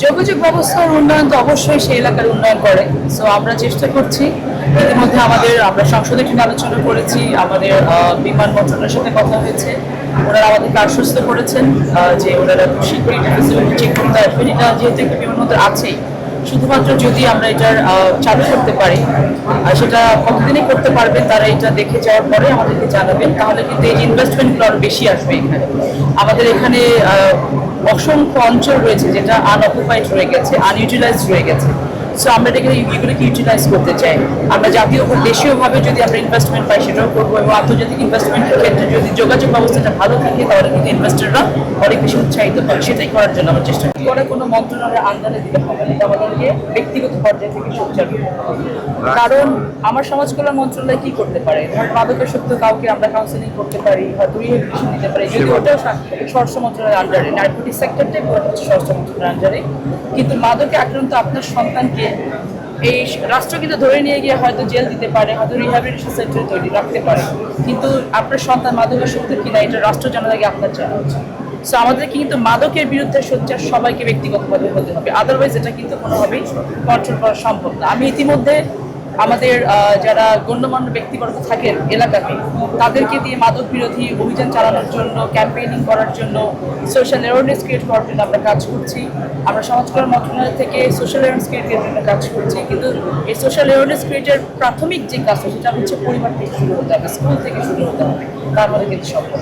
যোগাযোগ ব্যবস্থার উন্নয়ন তো অবশ্যই সেই এলাকার উন্নয়ন করে। সো আমরা চেষ্টা করছি। ইতিমধ্যে আমরা সংসদে একটি আলোচনা করেছি, আমাদের বিমান মন্ত্রণালয়ের সাথে কথা হয়েছে। ওনারা আমাদেরকে আশ্বস্ত করেছেন যে ওনারা শীঘ্রই ফেসিলিটি চেক করতে আসবেন। এটা যেহেতু একটি বিমানবন্দর আছেই, শুধুমাত্র যদি আমরা এটার চালু করতে পারি, সেটা কতদিনই করতে পারবেন তারা এটা দেখে যাওয়ার পরে আমাদেরকে জানাবেন, তাহলে কিন্তু এই ইনভেস্টমেন্টগুলো আরো বেশি আসবে এখানে। আমাদের এখানে অসংখ্য অঞ্চল রয়েছে যেটা আনঅকুপাইড রয়ে গেছে, আনইউটিলাইজ রয়ে গেছে। সো আমরা এগুলোকে ইউটিলাইজ করতে চাই। আমরা জাতীয় দেশীয়ভাবে যদি আমরা ইনভেস্টমেন্ট পাই সেটাও করবো, এবং আন্তর্জাতিক ইনভেস্টমেন্টের ক্ষেত্রে যদি যোগাযোগ ব্যবস্থাটা ভালো থাকে তাহলে কিন্তু ইনভেস্টররা অনেক বেশি উৎসাহিত হয়। সেটাই করার জন্য আমরা চেষ্টা করি। করে কোনো মন্ত্রণালয়ের আন্ডারে দিতে হবে না, এটা আমাদেরকে ব্যক্তিগত পর্যায়ে থেকে সোচ্চার করতে হবে। কারণ আমার সমাজ কল্যাণ মন্ত্রণালয় কি করতে পারে, ধর মাদকাসক্ত কাউকে আমরা কাউন্সিলিং করতে পারি, হয়তো রিহেবিলিটেশন দিতে পারি, যদি ওটাও স্বরাষ্ট্র মন্ত্রণালয়ের আন্ডারে, নার্কোটিক সেক্টরটাই হচ্ছে স্বরাষ্ট্র মন্ত্রণালয়ের আন্ডারে। কিন্তু মাদকে আক্রান্ত আপনার সন্তানকে এই রাষ্ট্র কিন্তু ধরে নিয়ে গিয়ে হয়তো জেল দিতে পারে, হয়তো রিহ্যাবিলিটেশন সেন্টারে তৈরি রাখতে পারে, কিন্তু আপনার সন্তান মাদকাসক্ত কিনা এটা রাষ্ট্র জানার আগে আপনার জানা উচিত। সো আমাদের কিন্তু মাদকের বিরুদ্ধে সোচ্চার সবাইকে ব্যক্তিগতভাবে হতে হবে, আদারওয়াইজ এটা কিন্তু কোনোভাবেই কন্ট্রোল করা সম্ভব না। আমি ইতিমধ্যে আমাদের যারা গণ্যমান্য ব্যক্তিবর্গ থাকেন এলাকাতে তাদেরকে দিয়ে মাদক বিরোধী অভিযান চালানোর জন্য, ক্যাম্পেইনিং করার জন্য, সোশ্যাল অ্যাওয়ারনেস ক্রিয়েট করার জন্য আমরা কাজ করছি। আমরা সমাজ কল্যাণ মন্ত্রণালয় থেকে সোশ্যাল অ্যাওয়ারনেস ক্রিয়েটের জন্য কাজ করছি, কিন্তু এই সোশ্যাল অ্যাওয়ারনেস ক্রিয়েটের প্রাথমিক যে কাজটা সেটা হচ্ছে পরিবার থেকে শুরু হতে হবে, স্কুল থেকে শুরু হতে হবে, তার মধ্যে কিন্তু সম্ভব।